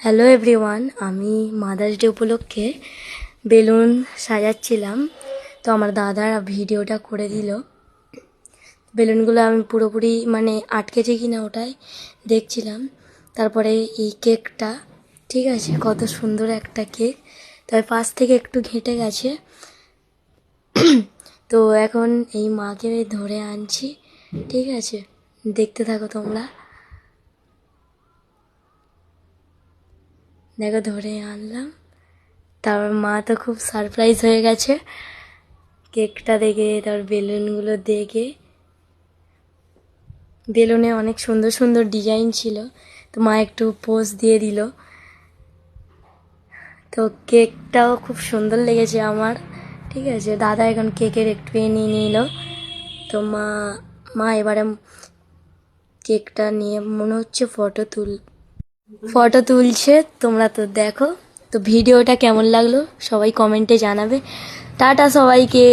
Hello everyone, আমি mother's day উপলক্ষে balloon সাজাচ্ছিলাম। তো আমার দাদা ভিডিওটা করে দিল। বেলুনগুলো আমি পুরোপুরি আটকেছে কি না ওটাই দেখছিলাম। তারপরে এই কেকটা, ঠিক আছে, কত সুন্দর একটা কেক। তবে পাশ থেকে একটু ঘেঁটে গেছে। তো এখন এই মাকে ধরে আনছি, ঠিক আছে, দেখতে থাকো তোমরা। দেখো ধরে আনলাম, তারপর মা তো খুব সারপ্রাইজ হয়ে গেছে কেকটা দেখে, তারপর বেলুনগুলো দেখে। বেলুনে অনেক সুন্দর সুন্দর ডিজাইন ছিল, তো মা একটু পোজ দিয়ে দিল। তো কেকটাও খুব সুন্দর লেগেছে আমার, ঠিক আছে। দাদা এখন কেকের একটু নিয়ে নিল। তো মা মা এবারে কেকটা নিয়ে মনে হচ্ছে ফটো তুলছে। তোমরা তো দেখো। তো ভিডিওটা কেমন লাগলো সবাই কমেন্টে জানাবে। টাটা সবাইকে।